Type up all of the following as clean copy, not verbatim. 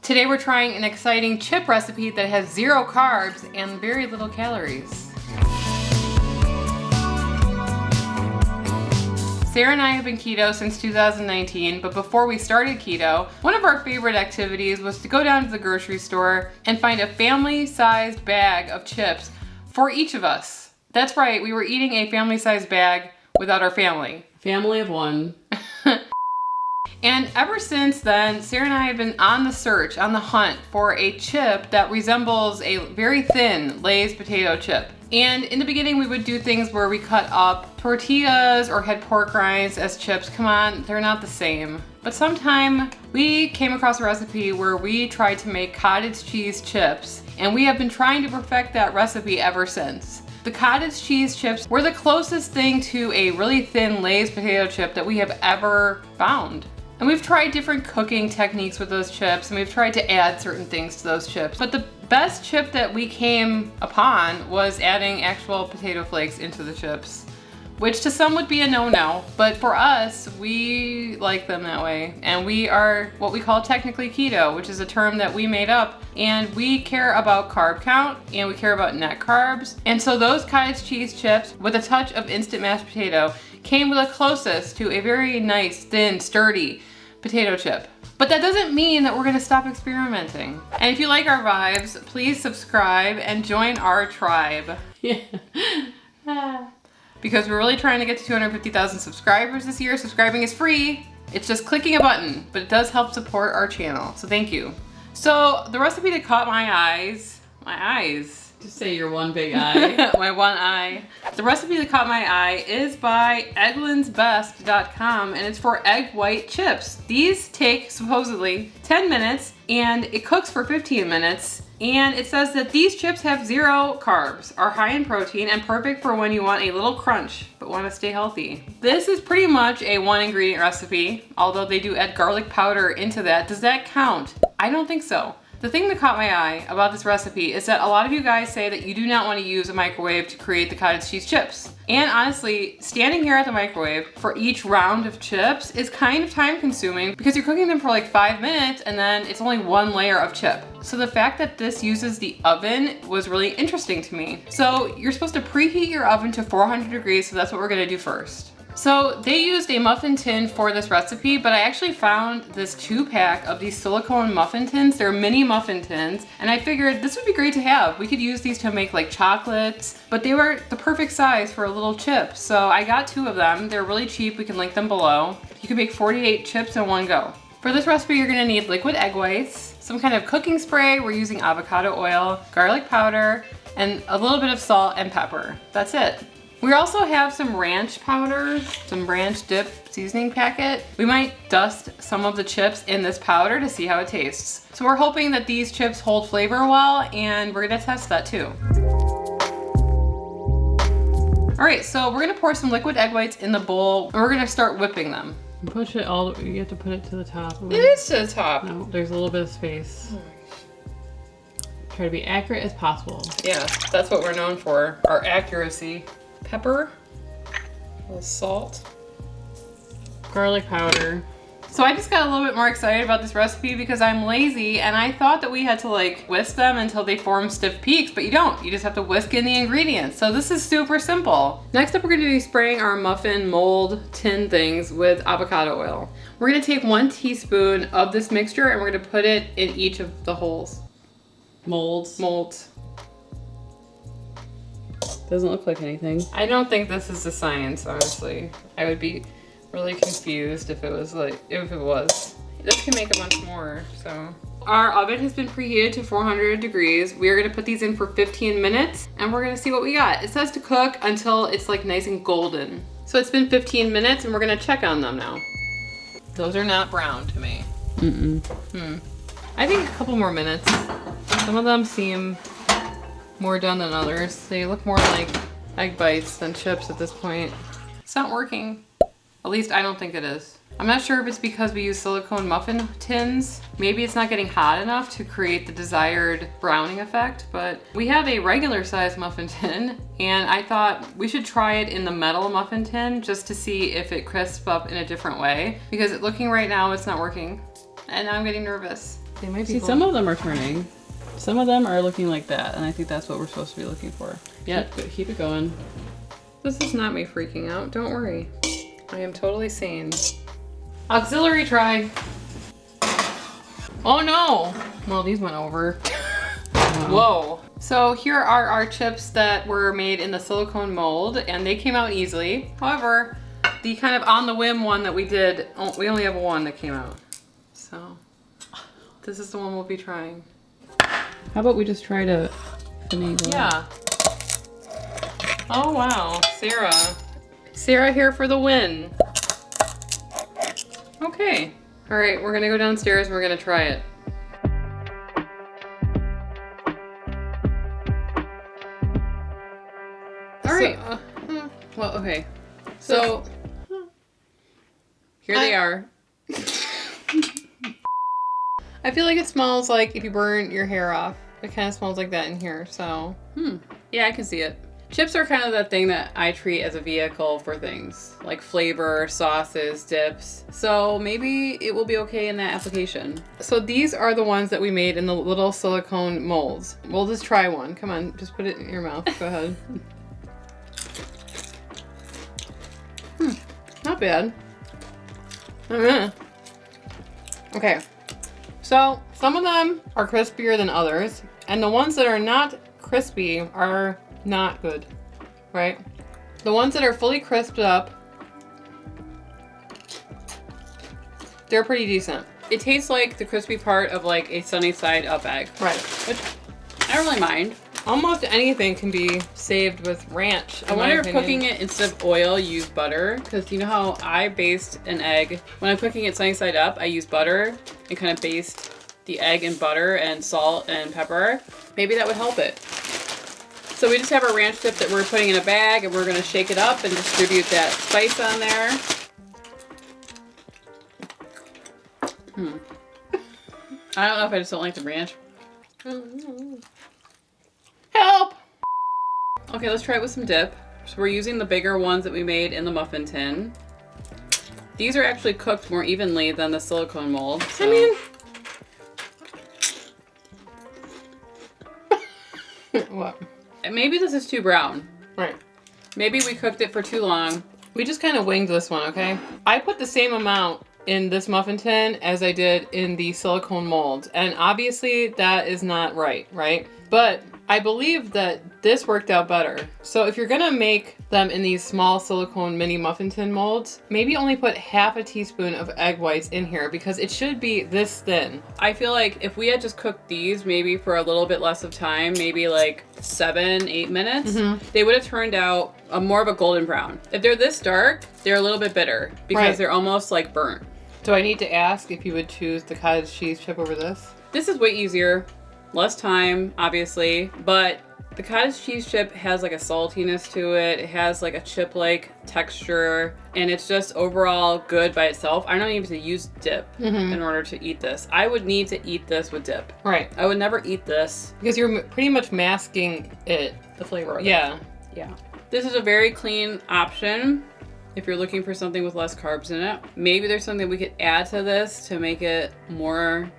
Today we're trying an exciting chip recipe that has 0 carbs and very little calories. Sarah and I have been keto since 2019, but before we started keto, one of our favorite activities was to go down to the grocery store and find a family-sized bag of chips for each of us. That's right, we were eating a family-sized bag without our family. Family of one. And ever since then, Sarah and I have been on the hunt for a chip that resembles a very thin Lay's potato chip. And in the beginning, we would do things where we cut up tortillas or had pork rinds as chips. Come on, they're not the same. But sometime we came across a recipe where we tried to make cottage cheese chips, and we have been trying to perfect that recipe ever since. The cottage cheese chips were the closest thing to a really thin Lay's potato chip that we have ever found. And we've tried different cooking techniques with those chips, and we've tried to add certain things to those chips. But the best chip that we came upon was adding actual potato flakes into the chips, which to some would be a no-no, but for us, we like them that way. And we are what we call technically keto, which is a term that we made up. And we care about carb count, and we care about net carbs. And so those cottage cheese chips with a touch of instant mashed potato came the closest to a very nice, thin, sturdy potato chip. But that doesn't mean that we're gonna stop experimenting. And if you like our vibes, please subscribe and join our tribe. Yeah. Because we're really trying to get to 250,000 subscribers this year. Subscribing is free. It's just clicking a button, but it does help support our channel. So thank you. So the recipe that caught my eyes. Just say your one big eye. My one eye. The recipe that caught my eye is by egglandsbest.com, and it's for egg white chips. These take supposedly 10 minutes and it cooks for 15 minutes. And it says that these chips have 0 carbs, are high in protein, and perfect for when you want a little crunch but want to stay healthy. This is pretty much a 1-ingredient recipe, although they do add garlic powder into that. Does that count? I don't think so. The thing that caught my eye about this recipe is that a lot of you guys say that you do not want to use a microwave to create the cottage cheese chips. And honestly, standing here at the microwave for each round of chips is kind of time consuming because you're cooking them for like 5 minutes and then it's only 1 layer of chip. So the fact that this uses the oven was really interesting to me. So you're supposed to preheat your oven to 400 degrees, so that's what we're gonna do first. So they used a muffin tin for this recipe, but I actually found this 2-pack of these silicone muffin tins. They're mini muffin tins, and I figured this would be great to have. We could use these to make like chocolates, but they were the perfect size for a little chip. So I got 2 of them. They're really cheap. We can link them below. You can make 48 chips in one go. For this recipe, you're gonna need liquid egg whites, some kind of cooking spray. We're using avocado oil, garlic powder, and a little bit of salt and pepper. That's it. We also have some ranch powder, some ranch dip seasoning packet. We might dust some of the chips in this powder to see how it tastes. So we're hoping that these chips hold flavor well, and we're gonna test that too. All right, so we're gonna pour some liquid egg whites in the bowl, and we're gonna start whipping them. Push it you have to put it to the top. It is to the top. No, there's a little bit of space. Try to be accurate as possible. Yeah, that's what we're known for, our accuracy. Pepper, a little salt, garlic powder. So I just got a little bit more excited about this recipe because I'm lazy and I thought that we had to like whisk them until they form stiff peaks, but you don't. You just have to whisk in the ingredients. So this is super simple. Next up, we're gonna be spraying our muffin mold tin things with avocado oil. We're gonna take 1 teaspoon of this mixture and we're gonna put it in each of the holes. Molds. Doesn't look like anything. I don't think this is a science, honestly. I would be really confused if it was. This can make a bunch more, so. Our oven has been preheated to 400 degrees. We are gonna put these in for 15 minutes and we're gonna see what we got. It says to cook until it's like nice and golden. So it's been 15 minutes and we're gonna check on them now. Those are not brown to me. I think a couple more minutes. Some of them seem more done than others. They look more like egg bites than chips at this point. It's not working. At least I don't think it is. I'm not sure if it's because we use silicone muffin tins. Maybe it's not getting hot enough to create the desired browning effect, but we have a regular size muffin tin and I thought we should try it in the metal muffin tin just to see if it crisps up in a different way, because looking right now it's not working and now I'm getting nervous. They might be See, full. some of them are turning. Some of them are looking like that, and I think that's what we're supposed to be looking for. Yeah. Keep it going. This is not me freaking out. Don't worry. I am totally sane. Auxiliary try. Oh no! Well, these went over. Whoa. So here are our chips that were made in the silicone mold, and they came out easily. However, the kind of on the whim one that we did, we only have one that came out. So this is the one we'll be trying. How about we just try to finagle? Yeah. Oh wow, Sarah. Sarah here for the win. Okay. All right, we're gonna go downstairs and we're gonna try it. All right. Well, okay. So here they are. I feel like it smells like if you burn your hair off. It kind of smells like that in here. So, yeah, I can see it. Chips are kind of that thing that I treat as a vehicle for things like flavor, sauces, dips. So maybe it will be okay in that application. So these are the ones that we made in the little silicone molds. We'll just try one. Come on, just put it in your mouth. Go ahead. Not bad. Okay. So some of them are crispier than others, and the ones that are not crispy are not good, right? The ones that are fully crisped up, they're pretty decent. It tastes like the crispy part of like a sunny side up egg. Right. Which I don't really mind. Almost anything can be saved with ranch. I wonder if cooking it instead of oil, you use butter. Because you know how I baste an egg? When I'm cooking it sunny side up, I use butter and kind of baste the egg in butter and salt and pepper. Maybe that would help it. So we just have our ranch dip that we're putting in a bag, and we're going to shake it up and distribute that spice on there. I don't know if I just don't like the ranch. Help! Okay, let's try it with some dip. So we're using the bigger ones that we made in the muffin tin. These are actually cooked more evenly than the silicone mold. So. I mean... What? Maybe this is too brown. Right. Maybe we cooked it for too long. We just kind of winged this one, okay? I put the same amount in this muffin tin as I did in the silicone mold. And obviously that is not right, right? But I believe that this worked out better. So if you're gonna make them in these small silicone mini muffin tin molds, maybe only put half a teaspoon of egg whites in here because it should be this thin. I feel like if we had just cooked these maybe for a little bit less of time, maybe like 7-8 minutes, they would have turned out more of a golden brown. If they're this dark, they're a little bit bitter because they're almost like burnt. Do I need to ask if you would choose the cottage cheese chip over this? This is way easier. Less time, obviously, but the cottage cheese chip has like a saltiness to it. It has like a chip-like texture, and it's just overall good by itself. I don't need to use dip in order to eat this. I would need to eat this with dip. Right. I would never eat this. Because you're pretty much masking it. The flavor of it. Yeah. Yeah. This is a very clean option if you're looking for something with less carbs in it. Maybe there's something we could add to this to make it more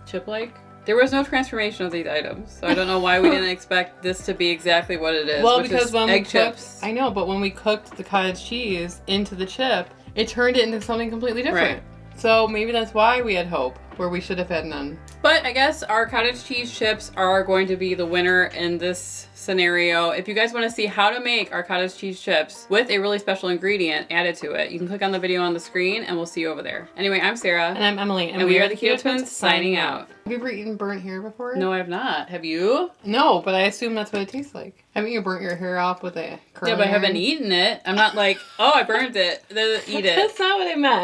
chip-like. There was no transformation of these items, so I don't know why we didn't expect this to be exactly what it is. Well, which because is when egg we chips. cooked, I know, but when we cooked the cottage cheese into the chip, it turned it into something completely different. Right. So maybe that's why we had hope, where we should have had none. But I guess our cottage cheese chips are going to be the winner in this scenario. If you guys want to see how to make our cottage cheese chips with a really special ingredient added to it, you can click on the video on the screen and we'll see you over there. Anyway, I'm Sarah. And I'm Emily. And we are the Keto Twins signing out. Have you ever eaten burnt hair before? No, I have not. Have you? No, but I assume that's what it tastes like. Haven't you burnt your hair off with a curling Yeah, but I haven't iron? eaten it. I'm not like, oh, I burned it. Then eat it. That's not what I meant.